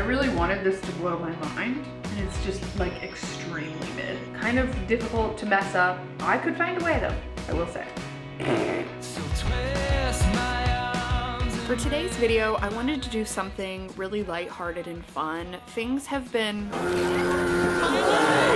really wanted this to blow my mind, and it's just like extremely mid. Kind of difficult to mess up. I could find a way though, I will say. For today's video, I wanted to do something really lighthearted and fun. Things have been in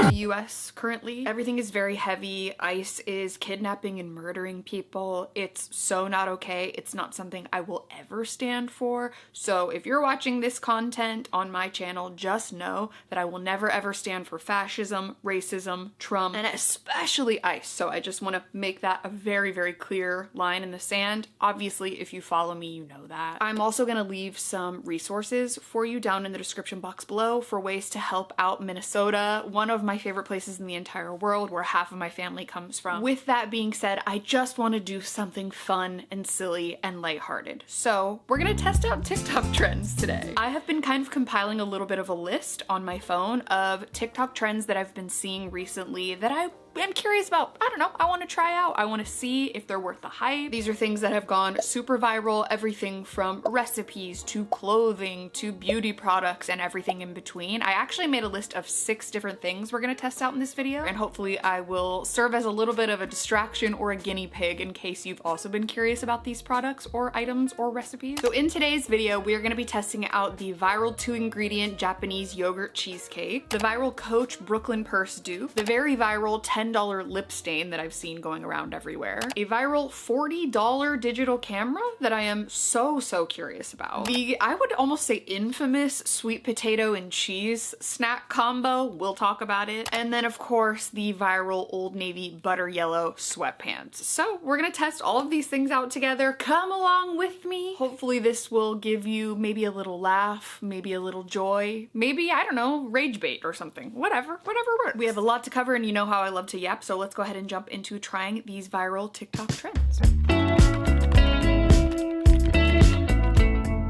the US currently. Everything is very heavy. ICE is kidnapping and murdering people. It's so not okay. It's not something I will ever stand for. So if you're watching this content on my channel, just know that I will never ever stand for fascism, racism, Trump, and especially ICE. So I just want to make that a very, very clear line in the sand. Obviously, if you follow me, you know that. I'm also going to leave some resources for you down in the description box below for ways to help out Minnesota, one of my favorite places in the entire world where half of my family comes from. With that being said, I just want to do something fun and silly and lighthearted. So we're going to test out TikTok trends today. I have been kind of compiling a little bit of a list on my phone of TikTok trends that I've been seeing recently that I'm curious about. I don't know, I want to try out. I want to see if they're worth the hype. These are things that have gone super viral, everything from recipes to clothing to beauty products and everything in between. I actually made a list of 6 different things we're going to test out in this video, and hopefully I will serve as a little bit of a distraction or a guinea pig in case you've also been curious about these products or items or recipes. So in today's video, we are going to be testing out the viral 2-ingredient Japanese yogurt cheesecake, the viral Coach Brooklyn purse dupe, the very viral $10 lip stain that I've seen going around everywhere, a viral $40 digital camera that I am so curious about, the, I would almost say infamous sweet potato and cheese snack combo, we'll talk about it, and then of course the viral Old Navy butter yellow sweatpants. So we're gonna test all of these things out together. Come along with me. Hopefully this will give you maybe a little laugh, maybe a little joy, maybe, I don't know, rage bait or something. Whatever works. We have a lot to cover, and you know how I love to yap, so let's go ahead and jump into trying these viral TikTok trends.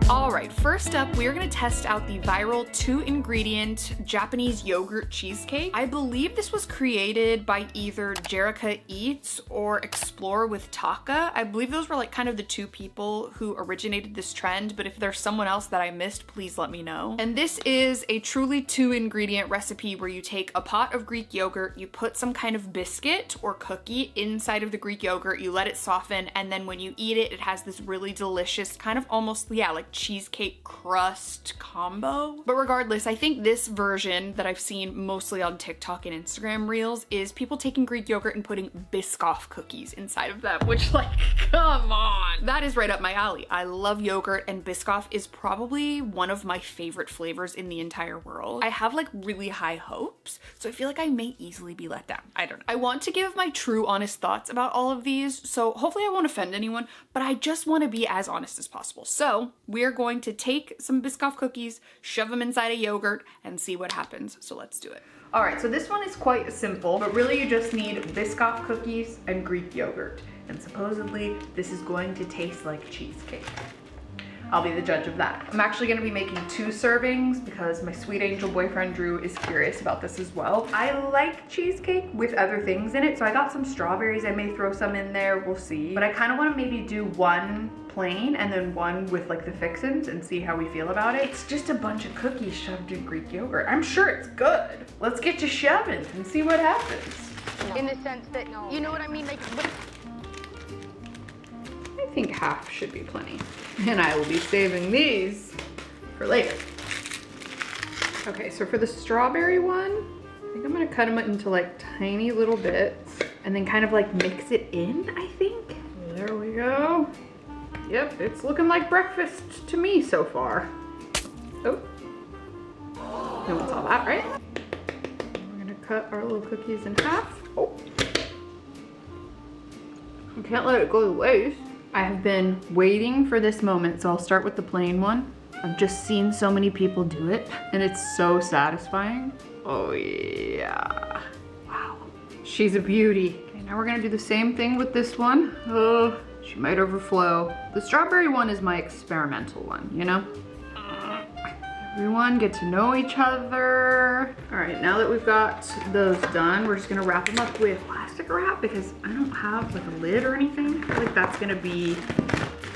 Alright, first up, we are going to test out the viral 2-ingredient Japanese yogurt cheesecake. I believe this was created by either Jerrica Eats or Explore with Taka. I believe those were like kind of the 2 people who originated this trend, but if there's someone else that I missed, please let me know. And this is a truly 2-ingredient recipe where you take a pot of Greek yogurt, you put some kind of biscuit or cookie inside of the Greek yogurt, you let it soften, and then when you eat it, it has this really delicious kind of almost, yeah, like cheesecake crust combo. But regardless, I think this version that I've seen mostly on TikTok and Instagram reels is people taking Greek yogurt and putting Biscoff cookies inside of them, which, like, come on. That is right up my alley. I love yogurt, and Biscoff is probably one of my favorite flavors in the entire world. I have like really high hopes, so I feel like I may easily be let down. I don't know. I want to give my true honest thoughts about all of these, so hopefully I won't offend anyone, but I just want to be as honest as possible. So we're going to take some Biscoff cookies, shove them inside a yogurt, and see what happens. So let's do it. All right, so this one is quite simple, but really you just need Biscoff cookies and Greek yogurt. And supposedly this is going to taste like cheesecake. I'll be the judge of that. I'm actually gonna be making 2 servings because my sweet angel boyfriend Drew is curious about this as well. I like cheesecake with other things in it, so I got some strawberries. I may throw some in there, we'll see. But I kind of want to maybe do one plain and then one with like the fixins and see how we feel about it. It's just a bunch of cookies shoved in Greek yogurt. I'm sure it's good. Let's get to shoving and see what happens. In the sense that, you know what I mean? Like, I think half should be plenty. And I will be saving these for later. Okay, so for the strawberry one, I think I'm gonna cut them into like tiny little bits and then kind of like mix it in, I think. There we go. Yep, it's looking like breakfast to me so far. Oh, no one saw that, right? We're gonna cut our little cookies in half. Oh, you can't let it go to waste. I have been waiting for this moment, so I'll start with the plain one. I've just seen so many people do it, and it's so satisfying. Oh yeah, wow. She's a beauty. Okay, now we're gonna do the same thing with this one. Oh, she might overflow. The strawberry one is my experimental one, you know? Everyone get to know each other. All right, now that we've got those done, we're just gonna wrap them up with plastic wrap because I don't have like a lid or anything. I feel like that's gonna be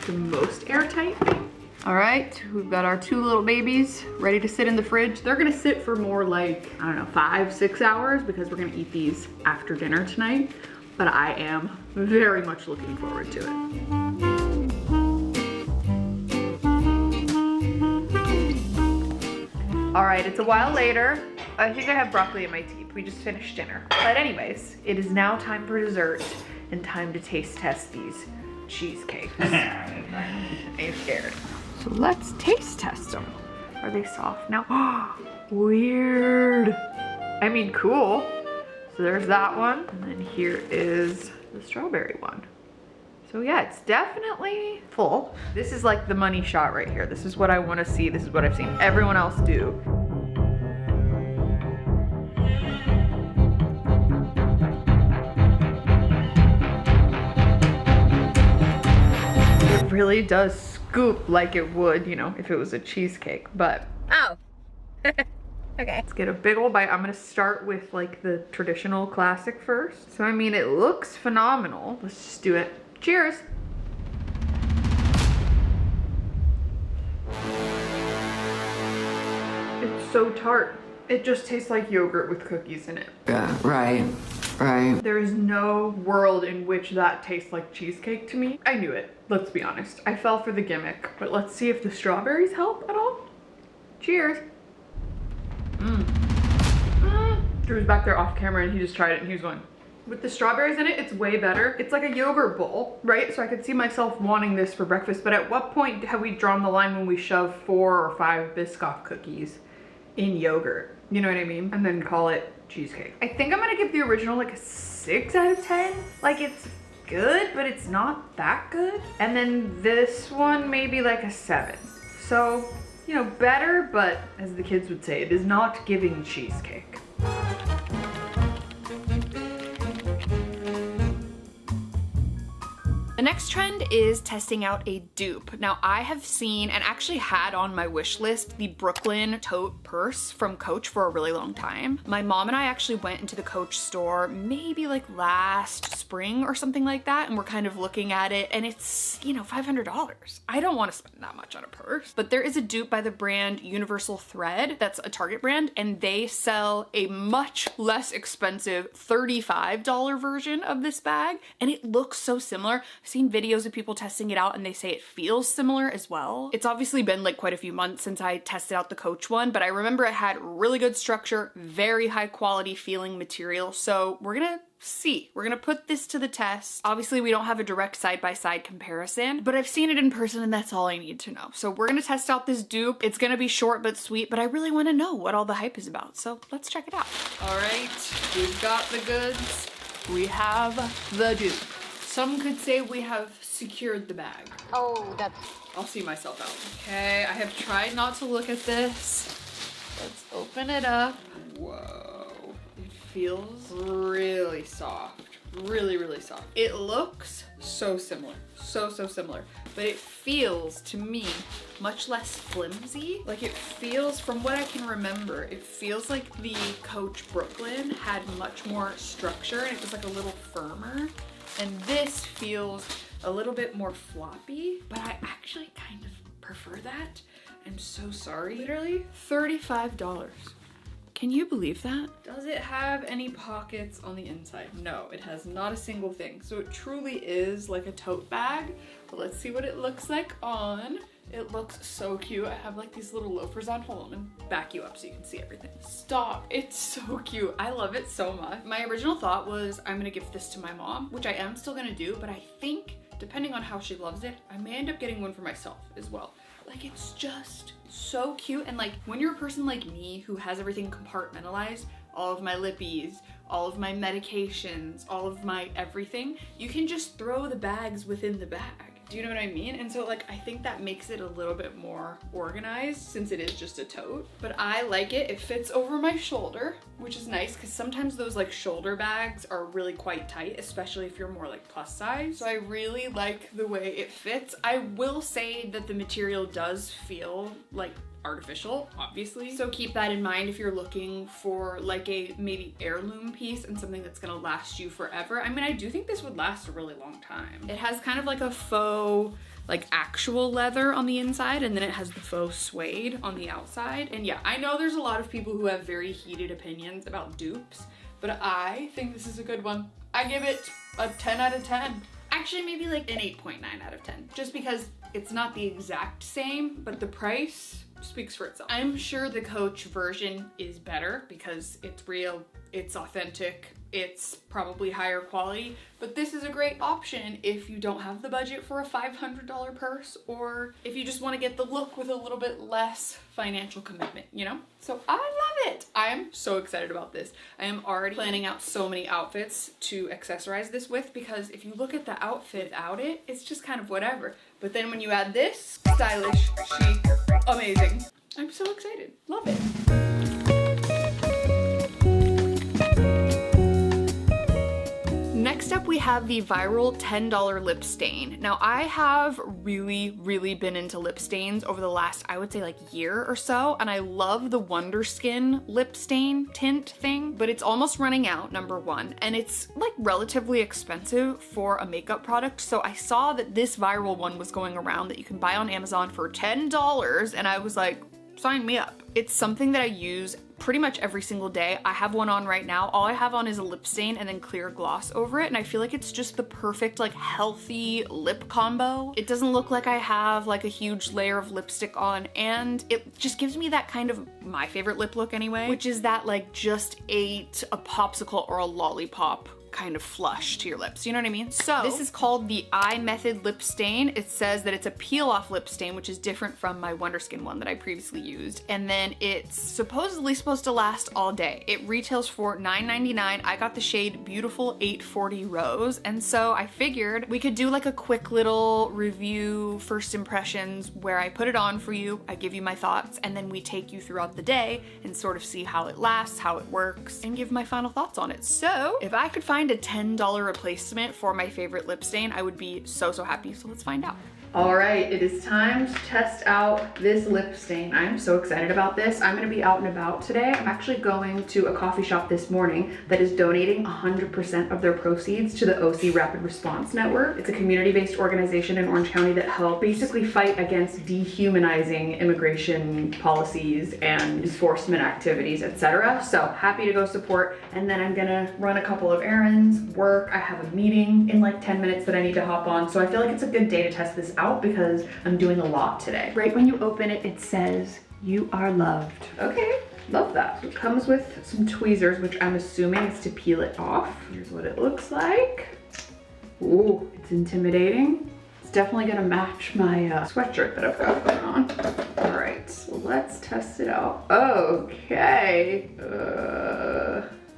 the most airtight thing. All right, we've got our 2 little babies ready to sit in the fridge. They're gonna sit for more like, I don't know, 5-6 hours because we're gonna eat these after dinner tonight. But I am very much looking forward to it. All right, it's a while later. I think I have broccoli in my teeth. We just finished dinner. But anyways, it is now time for dessert and time to taste test these cheesecakes. I'm scared. So let's taste test them. Are they soft now? Weird. I mean, cool. So there's that one. And then here is the strawberry one. So yeah, it's definitely full. This is like the money shot right here. This is what I want to see. This is what I've seen everyone else do. It really does scoop like it would, you know, if it was a cheesecake, but. Oh. Okay. Let's get a big old bite. I'm gonna start with like the traditional classic first. So I mean, it looks phenomenal. Let's just do it. Cheers. It's so tart. It just tastes like yogurt with cookies in it. Yeah, right. There is no world in which that tastes like cheesecake to me. I knew it, let's be honest. I fell for the gimmick, but let's see if the strawberries help at all. Cheers. Drew's back there off camera and he just tried it and he was going, with the strawberries in it, it's way better. It's like a yogurt bowl, right? So I could see myself wanting this for breakfast, but at what point have we drawn the line when we shove 4 or 5 Biscoff cookies in yogurt? You know what I mean? And then call it cheesecake. I think I'm gonna give the original like a 6 out of 10. Like it's good, but it's not that good. And then this one maybe like a 7. So, you know, better, but as the kids would say, it is not giving cheesecake. The next trend is testing out a dupe. Now I have seen and actually had on my wish list the Brooklyn tote purse from Coach for a really long time. My mom and I actually went into the Coach store maybe like last spring or something like that, and we're kind of looking at it and it's, you know, $500. I don't want to spend that much on a purse, but there is a dupe by the brand Universal Thread. That's a Target brand, and they sell a much less expensive $35 version of this bag, and it looks so similar. Seen videos of people testing it out and they say it feels similar as well. It's obviously been like quite a few months since I tested out the Coach one, but I remember it had really good structure, very high quality feeling material. So we're gonna see. We're gonna put this to the test. Obviously we don't have a direct side-by-side comparison, but I've seen it in person and that's all I need to know. So we're gonna test out this dupe. It's gonna be short but sweet, but I really wanna know what all the hype is about. So let's check it out. All right, we've got the goods. We have the dupe. Some could say we have secured the bag. Oh, that's... I'll see myself out. Okay, I have tried not to look at this. Let's open it up. Whoa. It feels really soft. Really, really soft. It looks so similar. So similar. But it feels, to me, much less flimsy. Like it feels, from what I can remember, it feels like the Coach Brooklyn had much more structure and it was like a little firmer. And this feels a little bit more floppy, but I actually kind of prefer that. I'm so sorry. Literally $35. Can you believe that? Does it have any pockets on the inside? No, it has not a single thing. So it truly is like a tote bag. But let's see what it looks like on. It looks so cute. I have like these little loafers on. Hold on, and back you up so you can see everything. Stop, it's so cute. I love it so much. My original thought was I'm gonna give this to my mom, which I am still gonna do, but I think depending on how she loves it, I may end up getting one for myself as well. Like it's just so cute. And like when you're a person like me who has everything compartmentalized, all of my lippies, all of my medications, all of my everything, you can just throw the bags within the bag. Do you know what I mean? And so like, I think that makes it a little bit more organized since it is just a tote, but I like it. It fits over my shoulder, which is nice because sometimes those like shoulder bags are really quite tight, especially if you're more like plus size. So I really like the way it fits. I will say that the material does feel like artificial, obviously. So keep that in mind if you're looking for like a maybe heirloom piece and something that's gonna last you forever. I mean, I do think this would last a really long time. It has kind of like a faux like actual leather on the inside, and then it has the faux suede on the outside. And yeah, I know there's a lot of people who have very heated opinions about dupes, but I think this is a good one. I give it a 10 out of 10. Actually, maybe like an 8.9 out of 10, just because it's not the exact same, but the price speaks for itself. I'm sure the Coach version is better because it's real, it's authentic, it's probably higher quality, but this is a great option if you don't have the budget for a $500 purse, or if you just want to get the look with a little bit less financial commitment, you know? So I love it. I'm so excited about this. I am already planning out so many outfits to accessorize this with, because if you look at the outfit without it, it's just kind of whatever. But then when you add this, stylish, chic, amazing. I'm so excited. Love it. Next up, we have the viral $10 lip stain. Now, I have really been into lip stains over the last, I would say, like year or so, and I love the Wonder Skin lip stain tint thing, but it's almost running out, number one, and it's like relatively expensive for a makeup product. So I saw that this viral one was going around that you can buy on Amazon for $10, and I was like, sign me up. It's something that I use pretty much every single day. I have one on right now. All I have on is a lip stain and then clear gloss over it, and I feel like it's just the perfect like healthy lip combo. It doesn't look like I have like a huge layer of lipstick on, and it just gives me that kind of my favorite lip look anyway, which is that like just ate a popsicle or a lollipop kind of flush to your lips, you know what I mean? So this is called the Eye Method lip stain. It says that it's a peel off lip stain, which is different from my Wonder Skin one that I previously used, and then it's supposedly supposed to last all day. It retails for $9.99. I got the shade Beautiful 840 Rose, and so I figured we could do like a quick little review, first impressions, where I put it on for you, I give you my thoughts, and then we take you throughout the day and sort of see how it lasts, how it works, and give my final thoughts on it. So if I could find a $10 replacement for my favorite lip stain, I would be so happy. So let's find out. All right, it is time to test out this lip stain. I'm so excited about this. I'm gonna be out and about today. I'm actually going to a coffee shop this morning that is donating 100% of their proceeds to the OC Rapid Response Network. It's a community-based organization in Orange County that helps basically fight against dehumanizing immigration policies and enforcement activities, etc. So happy to go support. And then I'm gonna run a couple of errands, work. I have a meeting in like 10 minutes that I need to hop on. So I feel like it's a good day to test this out because I'm doing a lot today. Right when you open it, it says, "You are loved." Okay, love that. It comes with some tweezers, which I'm assuming is to peel it off. Here's what it looks like. Ooh, it's intimidating. It's definitely gonna match my sweatshirt that I've got going on. All right, so let's test it out. Okay,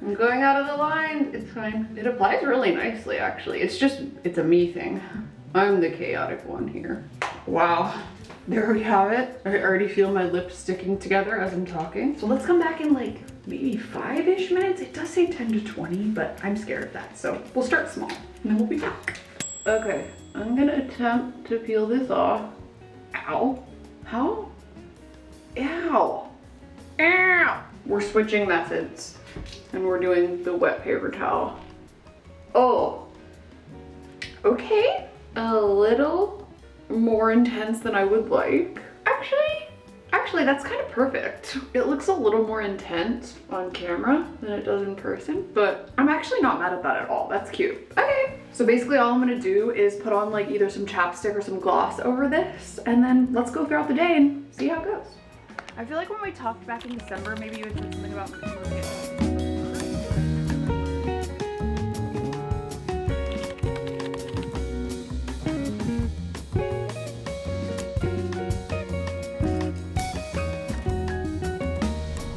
I'm going out of the line. It's fine. It applies really nicely, actually. It's a me thing. I'm the chaotic one here. Wow, there we have it. I already feel my lips sticking together as I'm talking. So let's come back in like maybe 5-ish minutes. It does say 10 to 20, but I'm scared of that. So we'll start small and then we'll be back. Okay, I'm gonna attempt to peel this off. Ow, how? Ow, ow. We're switching methods and we're doing the wet paper towel. Oh, okay. A little more intense than I would like. Actually, that's kind of perfect. It looks a little more intense on camera than it does in person, but I'm actually not mad at that at all. That's cute. Okay, so basically all I'm gonna do is put on like either some chapstick or some gloss over this, and then let's go throughout the day and see how it goes. I feel like when we talked back in December, maybe you had said something about moving it.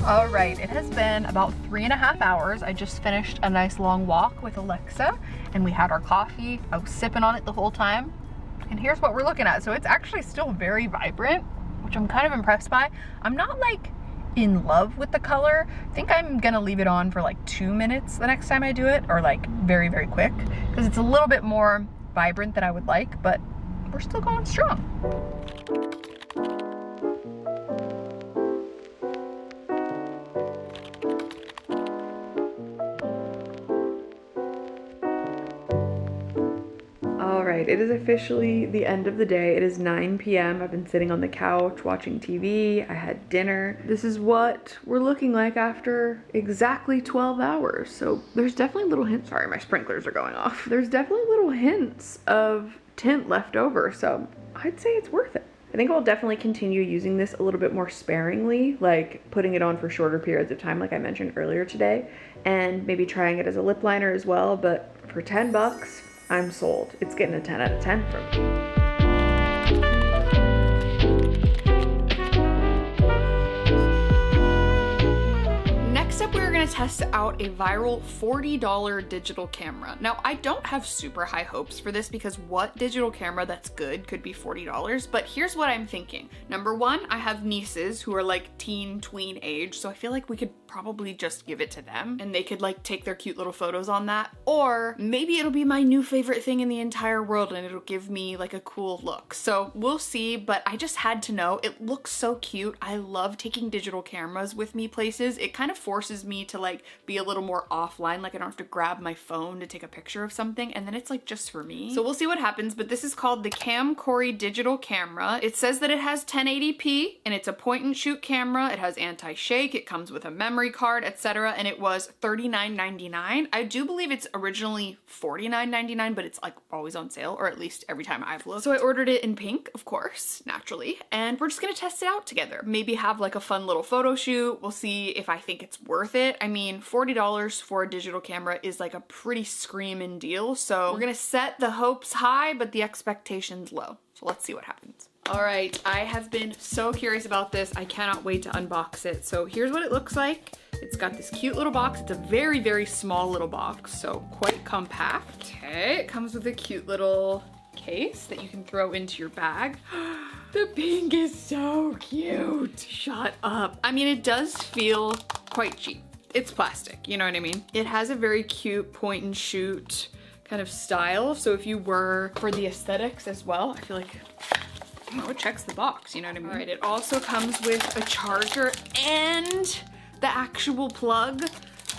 All right, it has been about 3.5 hours. I just finished a nice long walk with Alexa and we had our coffee. I was sipping on it the whole time. And here's what we're looking at. So it's actually still very vibrant, which I'm kind of impressed by. I'm not like in love with the color. I think I'm gonna leave it on for like 2 minutes the next time I do it, or like very quick, because it's a little bit more vibrant than I would like, but we're still going strong. right, it is officially the end of the day. It is 9 p.m. I've been sitting on the couch watching TV. I had dinner. This is what we're looking like after exactly 12 hours. So there's definitely little hints. Sorry, my sprinklers are going off. There's definitely little hints of tint left over. So I'd say it's worth it. I think I'll definitely continue using this a little bit more sparingly, like putting it on for shorter periods of time like I mentioned earlier today, and maybe trying it as a lip liner as well, but for 10 bucks, I'm sold. It's getting a 10 out of 10 from me. Next up, we're gonna test out a viral $40 digital camera. Now, I don't have super high hopes for this because what digital camera that's good could be $40, but here's what I'm thinking. Number one, I have nieces who are like teen, tween age, so I feel like we could probably just give it to them and they could like take their cute little photos on that. Or maybe it'll be my new favorite thing in the entire world and it'll give me like a cool look. So we'll see, but I just had to know. It looks so cute. I love taking digital cameras with me places. It kind of forces me to like be a little more offline, like I don't have to grab my phone to take a picture of something and then it's like just for me. So we'll see what happens, but this is called the Carrie digital camera. It says that it has 1080p and it's a point and shoot camera. It has anti-shake, it comes with a memory card, etc. and it was $39.99. I do believe it's originally $49.99, but it's like always on sale, or at least every time I've looked. So I ordered it in pink, of course, naturally, and we're just gonna test it out together. Maybe have like a fun little photo shoot. We'll see if I think it's worth it. I mean, $40 for a digital camera is like a pretty screaming deal, so we're gonna set the hopes high, but the expectations low. So let's see what happens. All right, I have been so curious about this. I cannot wait to unbox it. So here's what it looks like. It's got this cute little box. It's a very, very small little box, so quite compact. Okay, it comes with a cute little case that you can throw into your bag. The pink is so cute. Shut up. I mean, it does feel quite cheap. It's plastic, you know what I mean? It has a very cute point and shoot kind of style. So if you were for the aesthetics as well, I feel like, oh, it checks the box, you know what I mean? All right, it also comes with a charger and the actual plug.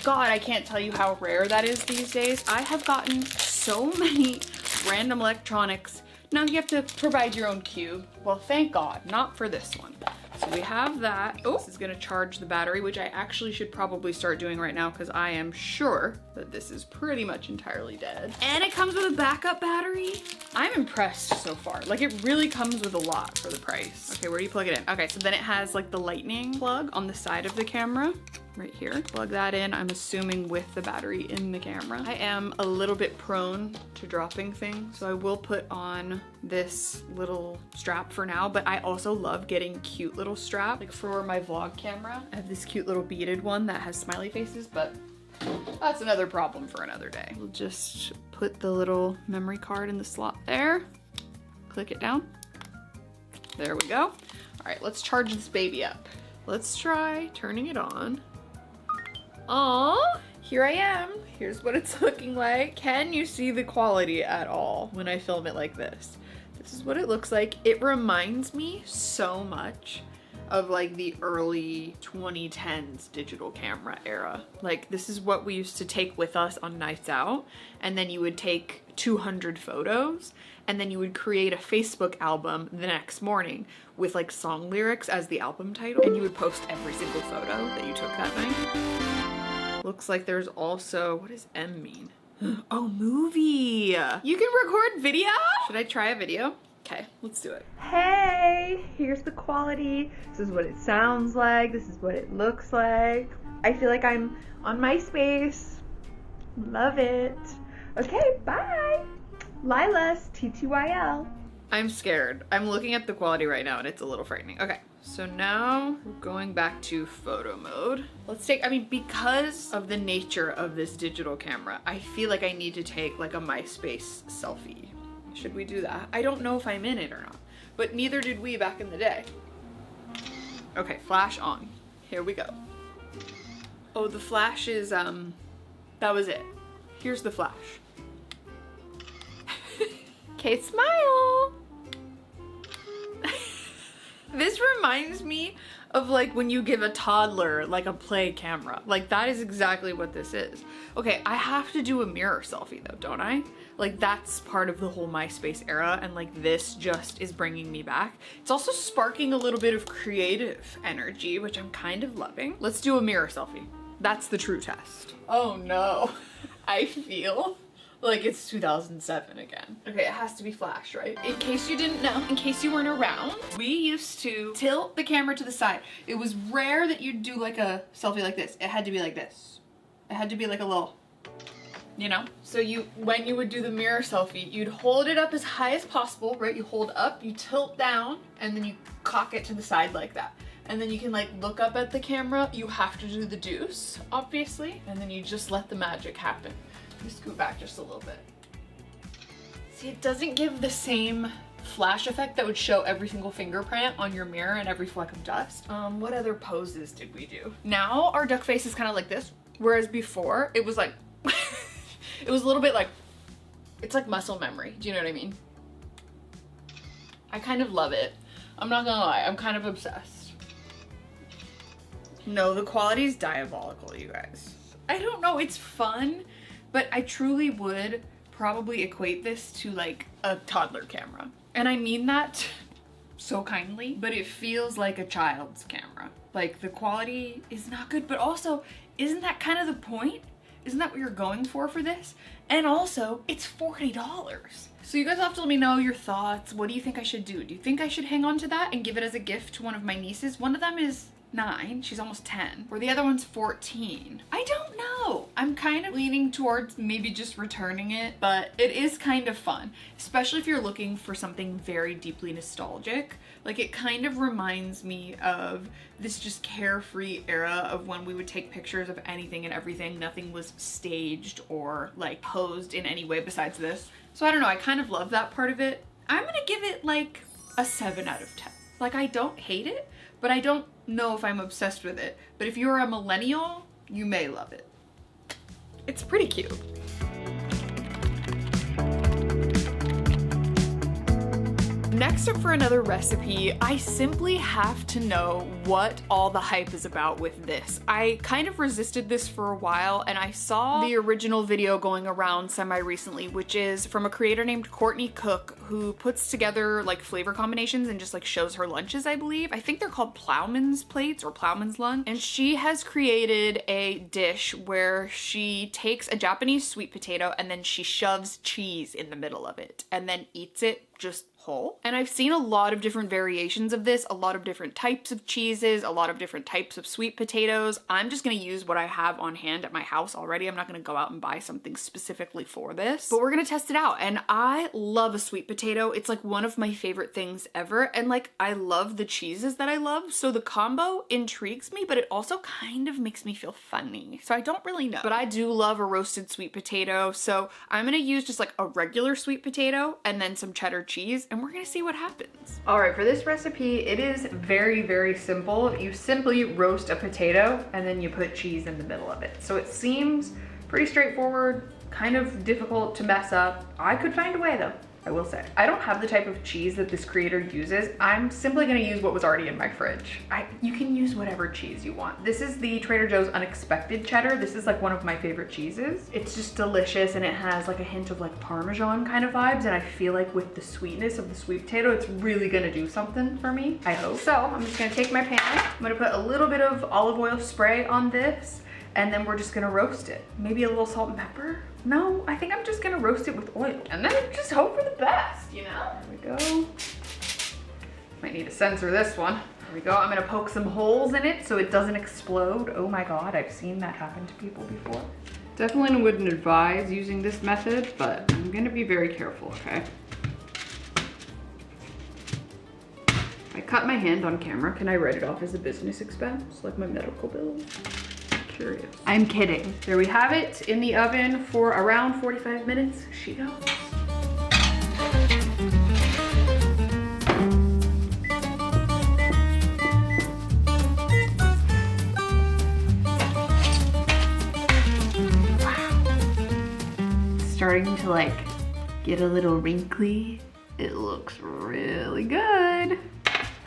God, I can't tell you how rare that is these days. I have gotten so many random electronics. Now you have to provide your own cube. Well, thank God, not for this one. So we have that. Oh, this is gonna charge the battery, which I actually should probably start doing right now because I am sure that this is pretty much entirely dead. And it comes with a backup battery. I'm impressed so far. Like, it really comes with a lot for the price. Okay, where do you plug it in? Okay, so then it has like the lightning plug on the side of the camera. Right here. Plug that in, I'm assuming with the battery in the camera. I am a little bit prone to dropping things, so I will put on this little strap for now, but I also love getting cute little straps. Like for my vlog camera, I have this cute little beaded one that has smiley faces, but that's another problem for another day. We'll just put the little memory card in the slot there, click it down. There we go. All right, let's charge this baby up. Let's try turning it on. Aww, here I am. Here's what it's looking like. Can you see the quality at all when I film it like this? This is what it looks like. It reminds me so much of like the early 2010s digital camera era. Like, this is what we used to take with us on nights out, and then you would take 200 photos and then you would create a Facebook album the next morning with like song lyrics as the album title, and you would post every single photo that you took that night. Looks like there's also, what does M mean? Oh, movie. You can record video? Should I try a video? Okay, let's do it. Hey, here's the quality. This is what it sounds like. This is what it looks like. I feel like I'm on MySpace. Love it. Okay, bye. Lilas, TTYL. I'm scared. I'm looking at the quality right now and it's a little frightening. Okay, so now we're going back to photo mode. Let's take, I mean, because of the nature of this digital camera, I feel like I need to take like a MySpace selfie. Should we do that? I don't know if I'm in it or not, but neither did we back in the day. Okay, flash on. Here we go. Oh, the flash is, that was it. Here's the flash. Okay, smile. This reminds me of like when you give a toddler like a play camera. Like that is exactly what this is. Okay, I have to do a mirror selfie though, don't I? Like that's part of the whole MySpace era, and like this just is bringing me back. It's also sparking a little bit of creative energy, which I'm kind of loving. Let's do a mirror selfie. That's the true test. Oh no, I feel like it's 2007 again. Okay, it has to be flash, right? In case you didn't know, in case you weren't around, we used to tilt the camera to the side. It was rare that you'd do like a selfie like this. It had to be like this. It had to be like a little, you know? So when you would do the mirror selfie, you'd hold it up as high as possible, right? You hold up, you tilt down, and then you cock it to the side like that. And then you can like look up at the camera. You have to do the deuce, obviously. And then you just let the magic happen. You scoot back just a little bit. See, it doesn't give the same flash effect that would show every single fingerprint on your mirror and every fleck of dust. What other poses did we do? Now our duck face is kind of like this, whereas before it was like, it was a little bit like, it's like muscle memory. Do you know what I mean? I kind of love it. I'm not gonna lie, I'm kind of obsessed. No, the quality is diabolical, you guys. I don't know, it's fun, but I truly would probably equate this to like a toddler camera. And I mean that so kindly, but it feels like a child's camera. Like the quality is not good, but also isn't that kind of the point? Isn't that what you're going for this? And also it's $40. So you guys have to let me know your thoughts. What do you think I should do? Do you think I should hang on to that and give it as a gift to one of my nieces? One of them is 9, she's almost 10, or the other one's 14. I don't know. I'm kind of leaning towards maybe just returning it, but it is kind of fun, especially if you're looking for something very deeply nostalgic. Like it kind of reminds me of this just carefree era of when we would take pictures of anything and everything. Nothing was staged or like posed in any way besides this. So I don't know, I kind of love that part of it. I'm gonna give it like a 7 out of 10. Like I don't hate it, but I don't know if I'm obsessed with it. But if you're a millennial, you may love it. It's pretty cute. Next up for another recipe, I simply have to know what all the hype is about with this. I kind of resisted this for a while, and I saw the original video going around semi-recently, which is from a creator named Courtney Cook, who puts together like flavor combinations and just like shows her lunches, I believe. I think they're called Plowman's Plates or Plowman's Lunch. And she has created a dish where she takes a Japanese sweet potato and then she shoves cheese in the middle of it and then eats it just whole. And I've seen a lot of different variations of this, a lot of different types of cheeses, a lot of different types of sweet potatoes. I'm just gonna use what I have on hand at my house already. I'm not gonna go out and buy something specifically for this, but we're gonna test it out. And I love a sweet potato. It's like one of my favorite things ever. And like, I love the cheeses that I love. So the combo intrigues me, but it also kind of makes me feel funny. So I don't really know, but I do love a roasted sweet potato. So I'm gonna use just like a regular sweet potato and then some cheddar cheese, and we're gonna see what happens. All right, for this recipe, it is very, very simple. You simply roast a potato and then you put cheese in the middle of it. So it seems pretty straightforward, kind of difficult to mess up. I could find a way though, I will say. I don't have the type of cheese that this creator uses. I'm simply gonna use what was already in my fridge. You can use whatever cheese you want. This is the Trader Joe's Unexpected Cheddar. This is like one of my favorite cheeses. It's just delicious, and it has like a hint of like Parmesan kind of vibes, and I feel like with the sweetness of the sweet potato, it's really gonna do something for me, I hope. So I'm just gonna take my pan. I'm gonna put a little bit of olive oil spray on this, and then we're just gonna roast it. Maybe a little salt and pepper? No, I think I'm just gonna roast it with oil. And then just hope for the best, you know? There we go. Might need to censor this one. There we go. I'm gonna poke some holes in it so it doesn't explode. Oh my God, I've seen that happen to people before. Definitely wouldn't advise using this method, but I'm gonna be very careful, okay? I cut my hand on camera. Can I write it off as a business expense, like my medical bills? Curious. I'm kidding. There we have it in the oven for around 45 minutes. She goes. Wow. Starting to like get a little wrinkly. It looks really good.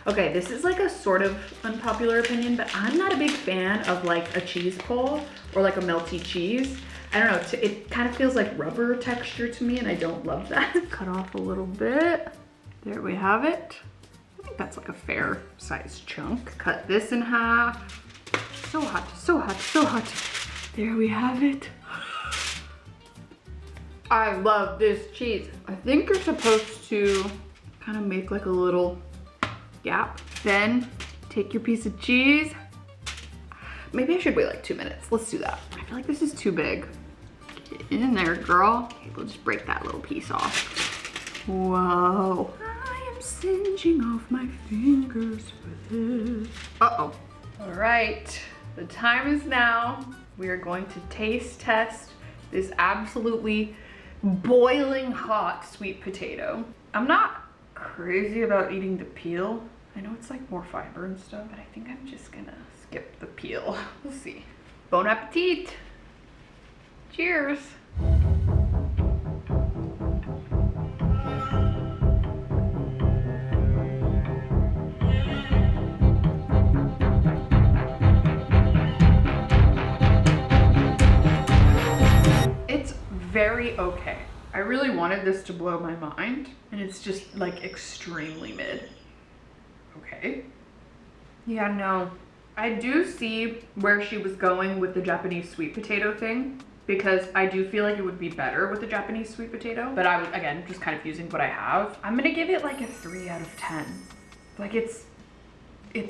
Okay, this is like a sort of unpopular opinion, but I'm not a big fan of like a cheese pull or like a melty cheese. I don't know, it kind of feels like rubber texture to me and I don't love that. Cut off a little bit. There we have it. I think that's like a fair sized chunk. Cut this in half. So hot, so hot, so hot. There we have it. I love this cheese. I think you're supposed to kind of make like a little gap. Then take your piece of cheese. Maybe I should wait like 2 minutes. Let's do that. I feel like this is too big. Get in there, girl. Okay, we'll just break that little piece off. Whoa. I am singeing off my fingers for this. Uh-oh. All right, the time is now. We are going to taste test this absolutely boiling hot sweet potato. I'm not crazy about eating the peel. I know it's like more fiber and stuff, but I think I'm just gonna skip the peel. We'll see. Bon appetit. Cheers. It's very okay. I really wanted this to blow my mind, and it's just like extremely mid. Okay. Yeah, no. I do see where she was going with the Japanese sweet potato thing, because I do feel like it would be better with the Japanese sweet potato, but I was, again, just kind of using what I have. I'm gonna give it like a 3 out of 10. Like it's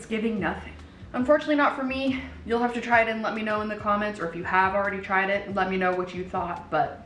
giving nothing. Unfortunately not for me. You'll have to try it and let me know in the comments, or if you have already tried it, let me know what you thought, but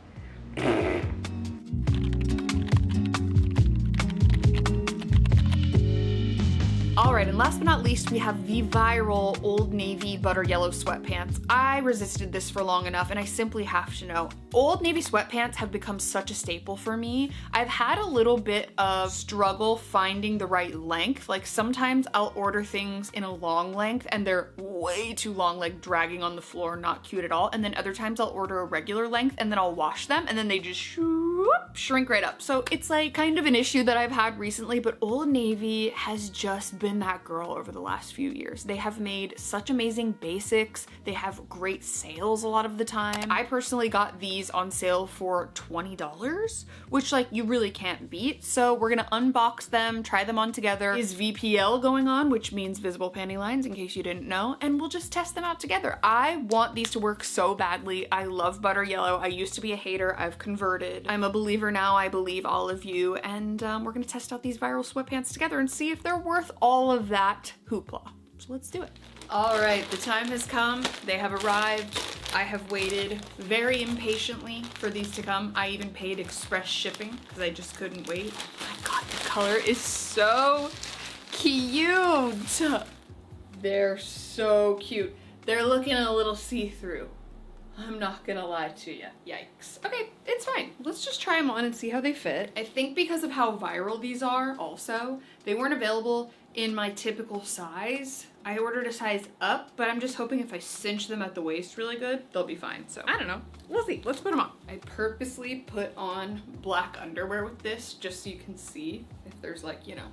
all right, and last but not least, we have the viral Old Navy butter yellow sweatpants. I resisted this for long enough, and I simply have to know. Old Navy sweatpants have become such a staple for me. I've had a little bit of struggle finding the right length. Like sometimes I'll order things in a long length and they're way too long, like dragging on the floor, not cute at all. And then other times I'll order a regular length and then I'll wash them and then they just shrink right up. So it's like kind of an issue that I've had recently, but Old Navy has just been that girl over the last few years. They have made such amazing basics. They have great sales a lot of the time. I personally got these on sale for $20, which like you really can't beat. So we're gonna unbox them, try them on together. Is VPL going on, which means visible panty lines in case you didn't know, and we'll just test them out together. I want these to work so badly. I love butter yellow. I used to be a hater. I've converted. I'm a believer now. I believe all of you, and we're gonna test out these viral sweatpants together and see if they're worth all of that hoopla. So let's do it. All right, the time has come. They have arrived. I have waited very impatiently for these to come. I even paid express shipping because I just couldn't wait. Oh my God, the color is so cute. They're so cute. They're looking a little see-through. I'm not gonna lie to you. Yikes. Okay, it's fine. Let's just try them on and see how they fit. I think because of how viral these are also, they weren't available in my typical size. I ordered a size up, but I'm just hoping if I cinch them at the waist really good, they'll be fine. So I don't know. We'll see. Let's put them on. I purposely put on black underwear with this just so you can see if there's like, you know,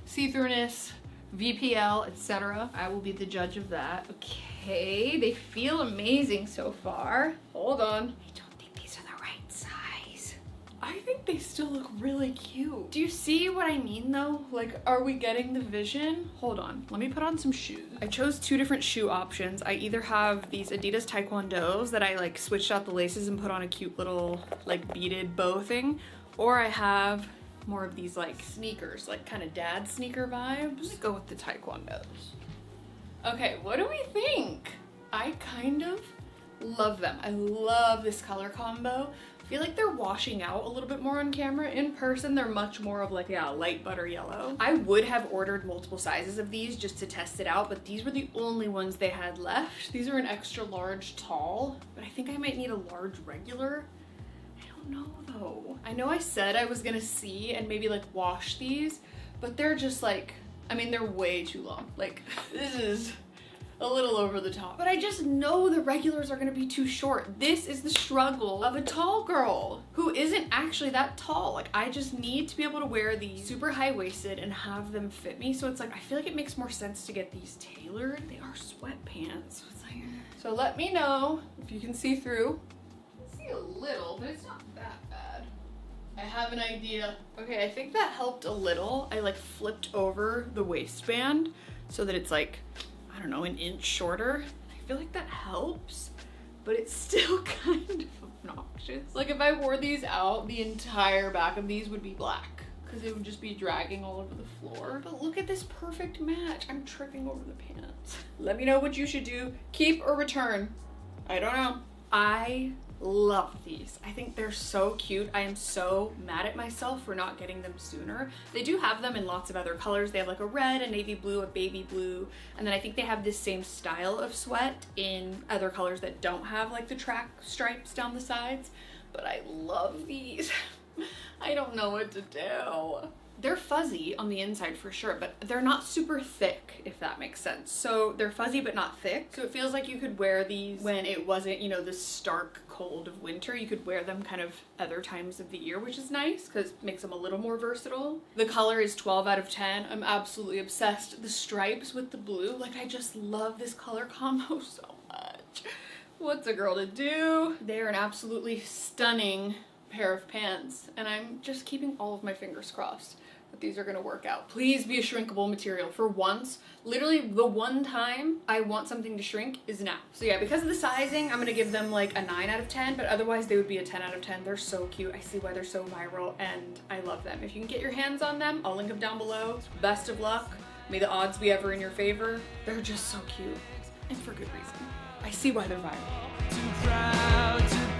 see-throughness, VPL, etc. I will be the judge of that. Okay, they feel amazing so far. Hold on. I don't think these are the right size. I think they still look really cute. Do you see what I mean though? Like, are we getting the vision? Hold on, let me put on some shoes. I chose 2 different shoe options. I either have these Adidas Taekwondos that I like switched out the laces and put on a cute little like beaded bow thing, or I have more of these like sneakers, like kind of dad sneaker vibes. Let's go with the Taekwondos. Okay, what do we think? I kind of love them. I love this color combo. I feel like they're washing out a little bit more on camera. In person, they're much more of like, yeah, light butter yellow. I would have ordered multiple sizes of these just to test it out, but these were the only ones they had left. These are an extra large tall, but I think I might need a large regular. I don't know though. I know I said I was gonna see and maybe like wash these, but they're just like, I mean, they're way too long. Like, this is a little over the top. But I just know the regulars are gonna be too short. This is the struggle of a tall girl who isn't actually that tall. Like, I just need to be able to wear these super high-waisted and have them fit me. So it's like, I feel like it makes more sense to get these tailored. They are sweatpants. So it's like, so let me know if you can see through. I see a little, but it's not that bad. I have an idea. Okay, I think that helped a little. I like flipped over the waistband so that it's like, I don't know, an inch shorter. I feel like that helps, but it's still kind of obnoxious. Like, if I wore these out, the entire back of these would be black because it would just be dragging all over the floor. But look at this perfect match. I'm tripping over the pants. Let me know what you should do. Keep or return. I don't know. I love these. I think they're so cute. I am so mad at myself for not getting them sooner. They do have them in lots of other colors. They have like a red, a navy blue, a baby blue, and then I think they have this same style of sweat in other colors that don't have like the track stripes down the sides. But I love these. I don't know what to do. They're fuzzy on the inside for sure, but they're not super thick, if that makes sense. So they're fuzzy but not thick. So it feels like you could wear these when it wasn't, you know, the stark cold of winter. You could wear them kind of other times of the year, which is nice because it makes them a little more versatile. The color is 12 out of 10. I'm absolutely obsessed. The stripes with the blue, like, I just love this color combo so much. What's a girl to do? They are an absolutely stunning pair of pants, and I'm just keeping all of my fingers crossed that these are gonna work out. Please be a shrinkable material for once. Literally the one time I want something to shrink is now. So yeah, because of the sizing, I'm gonna give them like a 9 out of 10, but otherwise they would be a 10 out of 10. They're so cute. I see why they're so viral and I love them. If you can get your hands on them, I'll link them down below. Best of luck. May the odds be ever in your favor. They're just so cute, and for good reason. I see why they're viral.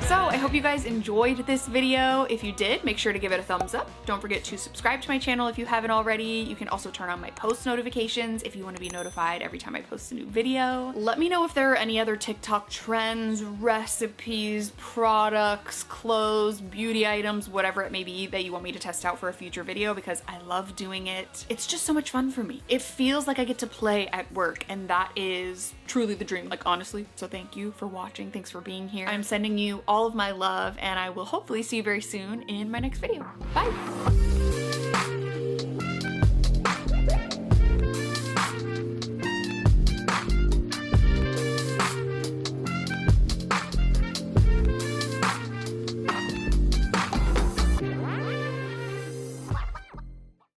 So I hope you guys enjoyed this video. If you did, make sure to give it a thumbs up. Don't forget to subscribe to my channel if you haven't already. You can also turn on my post notifications if you want to be notified every time I post a new video. Let me know if there are any other TikTok trends, recipes, products, clothes, beauty items, whatever it may be that you want me to test out for a future video, because I love doing it. It's just so much fun for me. It feels like I get to play at work, and that is truly the dream, like, honestly. So thank you for watching. Thanks for being here. I'm sending you all of my love, and I will hopefully see you very soon in my next video. Bye!